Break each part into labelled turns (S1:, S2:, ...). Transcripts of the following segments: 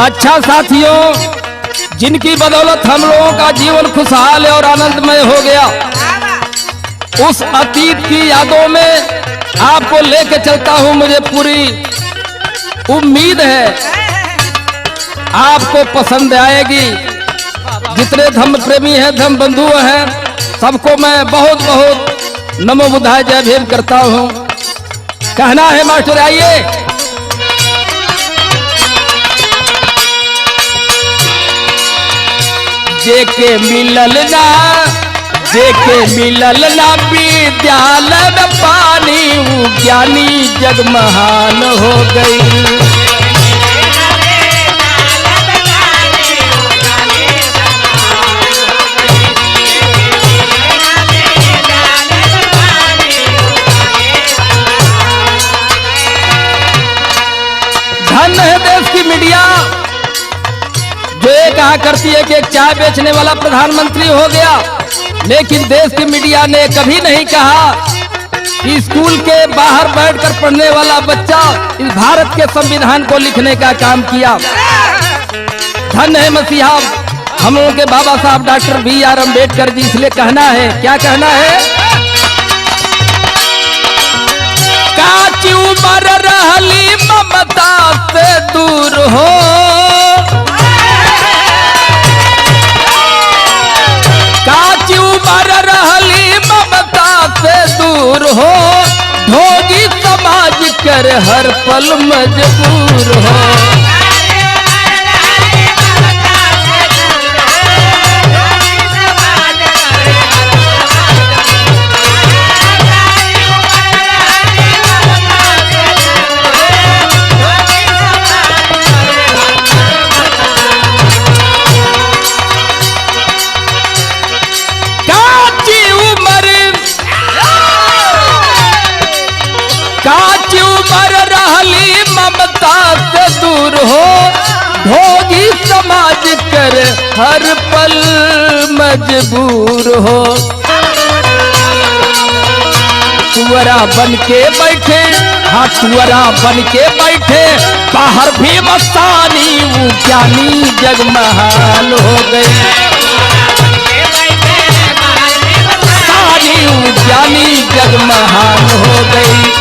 S1: अच्छा साथियों, जिनकी बदौलत हम लोगों का जीवन खुशहाल और आनंदमय हो गया, उस अतीत की यादों में आपको लेके चलता हूं। मुझे पूरी उम्मीद है आपको पसंद आएगी। जितने धर्म प्रेमी हैं, धर्म बंधु हैं, सबको मैं बहुत बहुत नमो बुद्धाय जय भीम करता हूं। कहना है मास्टर, आइए। जेके मिलल ना विद्यालय में पानी, वो ज्ञानी जग महान हो गई। धन है देश की मीडिया, जो ये कहा करती है कि एक चाय बेचने वाला प्रधानमंत्री हो गया, लेकिन देश की मीडिया ने कभी नहीं कहा कि स्कूल के बाहर बैठकर पढ़ने वाला बच्चा इस भारत के संविधान को लिखने का काम किया। धन है मसीहा हम लोगों के बाबा साहब डॉक्टर बी.आर. अम्बेडकर जी। इसलिए कहना है, क्या कहना है? काची उम्र रहली ममता से दूर हो, काची उम्र रहली ममता से दूर हो, ढोगी समाज कर हर पल मजबूर हो। हो भोगी समाज कर हर पल मजबूर हो। तुअरा बन के बैठे, हाँ तुअरा बन के बैठे, बाहर भी मस्तानी, वो ज्ञानी जग महान हो गए। मस्तानी वो ज्ञानी जग महान हो गई।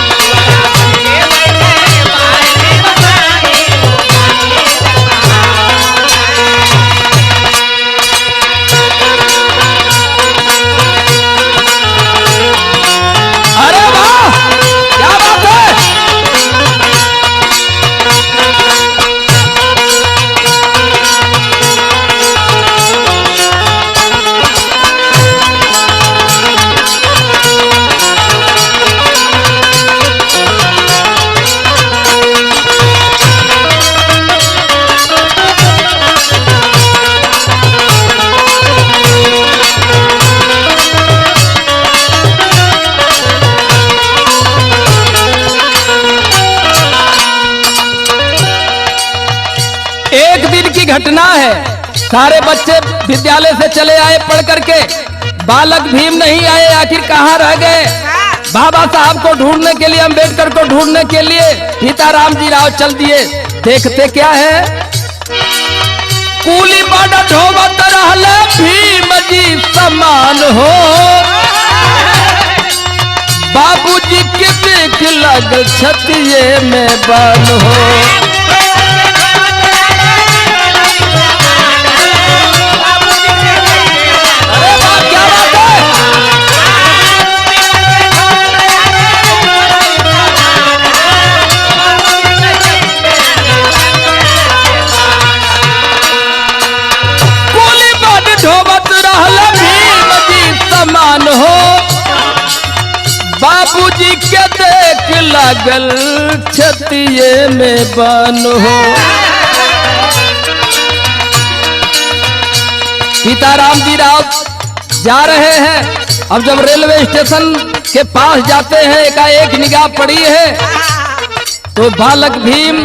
S1: घटना है, सारे बच्चे विद्यालय से चले आए पढ़ करके, बालक भीम नहीं आए। आखिर कहाँ रह गए? बाबा साहब को ढूंढने के लिए, अम्बेडकर को ढूंढने के लिए सीताराम जी राव चल दिए। देखते क्या है? कूली बड़ ढोबत रहले भीम जी समान हो, बाबूजी के देख लग छतिये में बन हो। बाबूजी के देख लागल छतिये में बन हो। सीताराम जी राव जा रहे हैं। अब जब रेलवे स्टेशन के पास जाते हैं, एकाएक निगाह पड़ी है तो बालक भीम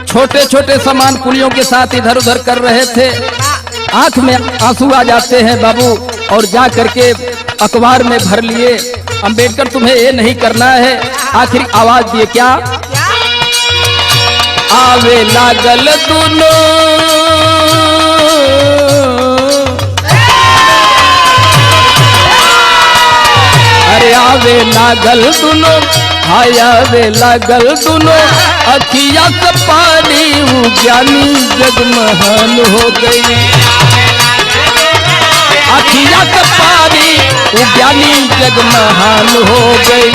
S1: छोटे छोटे सामान कुलियों के साथ इधर उधर कर रहे थे। आंख में आंसू आ जाते हैं बाबू, और जा करके अखबार में भर लिए, अम्बेडकर तुम्हें ये नहीं करना है। आखिर आवाज दिए क्या? आवे लागल दुनो अरे आवे लागल दुनो हाय आवे लागल दुनो अखिया से पानी ज्ञानी जगमहान हो गई अखिया से पानी ज्ञानी जगमहान हो गई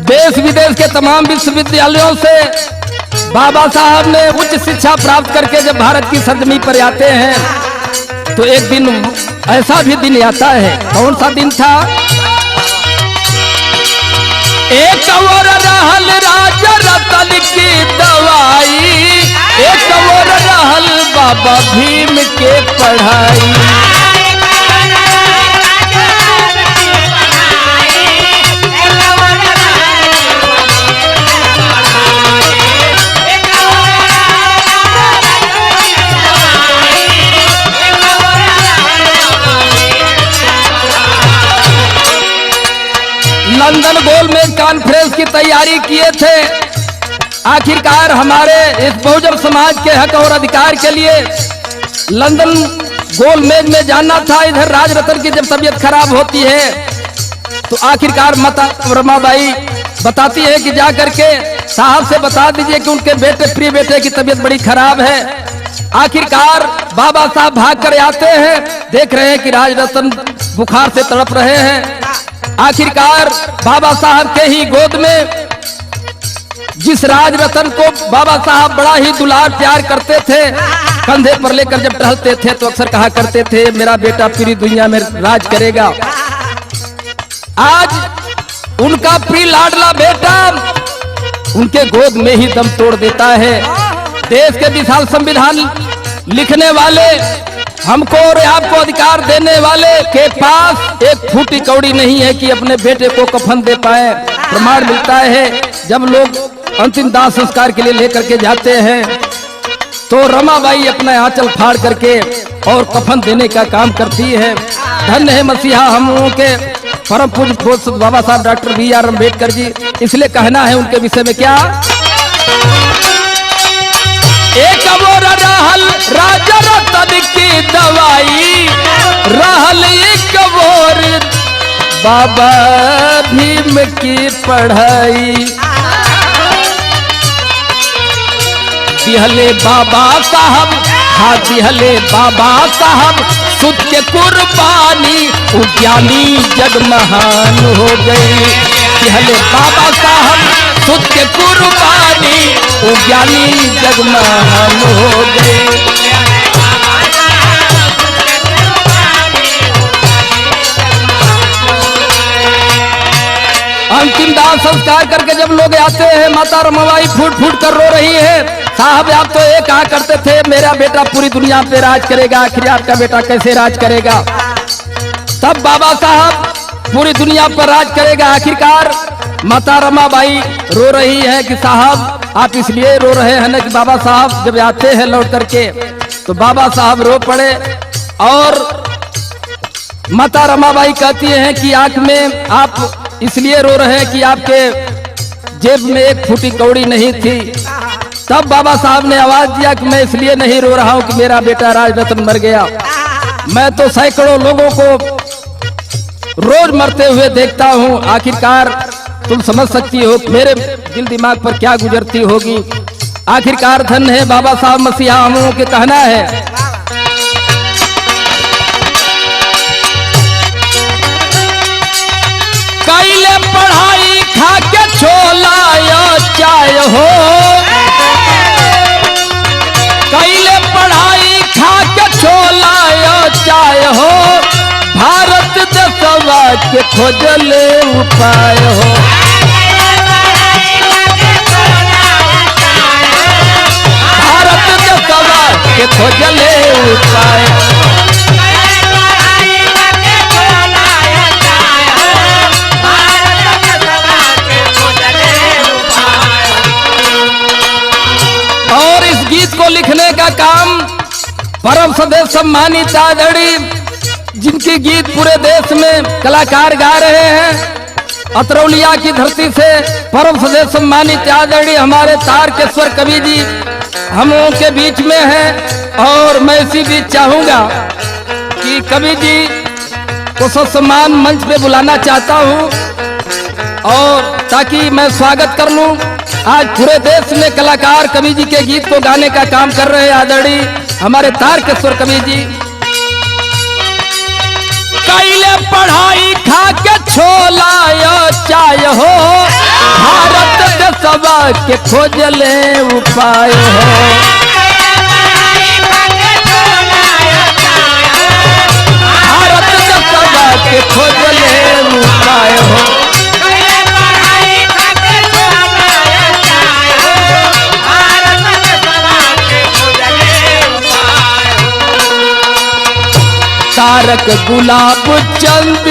S1: देश विदेश के तमाम विश्वविद्यालयों से बाबा साहब ने उच्च शिक्षा प्राप्त करके जब भारत की सरजमी पर आते हैं तो एक दिन ऐसा भी दिन आता है। कौन सा दिन था? एक और रहल राजा रतन की दवाई एक और रहल बाबा भीम के पढ़ाई लंदन गोलमेज कॉन्फ्रेंस की तैयारी किए थे। आखिरकार हमारे इस बहुजन समाज के हक और अधिकार के लिए लंदन गोलमेज में जाना था। इधर राजरतन की जब तबीयत खराब होती है तो आखिरकार माता रमाबाई बताती है कि जा करके साहब से बता दीजिए कि उनके बेटे प्रिय बेटे की तबीयत बड़ी खराब है। आखिरकार बाबा साहब भाग कर आते हैं, देख रहे हैं कि राजरतन बुखार से तड़प रहे हैं। आखिरकार बाबा साहब के ही गोद में जिस राजरतन को बाबा साहब बड़ा ही दुलार प्यार करते थे, कंधे पर लेकर जब टहलते थे तो अक्सर कहा करते थे मेरा बेटा पूरी दुनिया में राज करेगा। आज उनका प्रिय लाडला बेटा उनके गोद में ही दम तोड़ देता है। देश के विशाल संविधान लिखने वाले हमको और आपको अधिकार देने वाले के पास एक फूटी कौड़ी नहीं है कि अपने बेटे को कफन दे पाए। प्रमाण मिलता है जब लोग अंतिम दाह संस्कार के लिए लेकर के जाते हैं तो रमाबाई अपना आंचल फाड़ करके और कफन देने का काम करती है। धन्य है मसीहा हम लोगों के परम पूज्य बाबा साहब डॉक्टर B.R. अम्बेडकर जी। इसलिए कहना है उनके विषय में क्या? एक और रहल राजा रतन की दवाई रहल एक और बाबा भीम की पढ़ाई दिहले बाबा साहब हाँ दिहले बाबा साहब सुध के कुर्बानी ज्ञानी जग महान हो गई। दिहले बाबा साहब सुध के कुर्बानी ज्ञानी जग महान हो गई। अंतिम दाह संस्कार करके जब लोग आते हैं माता रमाबाई फूट फूट कर रो रही है। साहब आप तो ये कहा करते थे मेरा बेटा पूरी दुनिया पे राज करेगा, आखिर आपका बेटा कैसे राज करेगा? तब बाबा साहब पूरी दुनिया पर राज करेगा। आखिरकार माता रमाबाई रो रही है कि साहब आप इसलिए रो रहे हैं ना कि बाबा साहब जब आते हैं लौट करके तो बाबा साहब रो पड़े और माता रमाबाई कहती हैं कि आंख में आप इसलिए रो रहे हैं कि आपके जेब में एक फूटी कौड़ी नहीं थी। तब बाबा साहब ने आवाज दिया कि मैं इसलिए नहीं रो रहा हूं कि मेरा बेटा राजरतन मर गया। मैं तो सैकड़ों लोगों को रोज मरते हुए देखता हूं। आखिरकार तुम समझ सकती हो मेरे दिल दिमाग पर क्या गुजरती होगी। आखिरकार धन्य है बाबा साहब मसीहा हम लोगों के कहना है कैले पढ़ाई खा के छोला या चाय हो कैले पढ़ाई खा के छोला या चाय हो भारत देशवा के खोजले उपाय हो। भारत देशवा के खोजले उपाय को लिखने का काम परम सदेश सम्मानित आदरणीय जिनकी गीत पूरे देश में कलाकार गा रहे हैं, अतरौलिया की धरती से परम सदैव सम्मानित आदरणीय हमारे तारकेश्वर कवि जी हम लोगों के बीच में हैं। और मैं इसी बीच चाहूंगा कि कवि जी को सम्मान मंच पे बुलाना चाहता हूं और ताकि मैं स्वागत कर लूं। आज पूरे देश में कलाकार कवि जी के गीत को गाने का काम कर रहे हैं आदरणीय हमारे तारकेश्वर कवि जी। कैले पढ़ाई खा के छोला चाय हो, भारत देशवा के खोजले उपाय हो। भारत देशवा के खोजले उपाय हो। तारक गुलाब चंद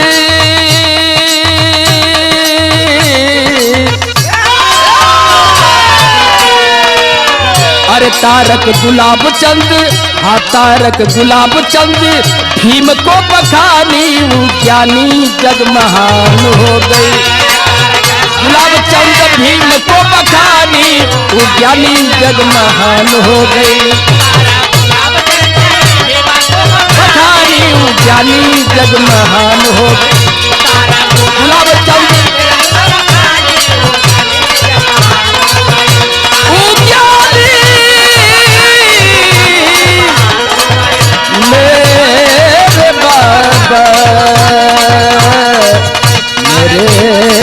S1: अरे तारक गुलाब चंद, हाँ तारक गुलाब चंद भीम को बखानी ज्ञानी जग महान हो गई। गुलाब चंद भीम को बखानी ज्ञानी जग महान हो गई। ज्ञानी जग महान हो गुलाब चंद मेरे बाबा मेरे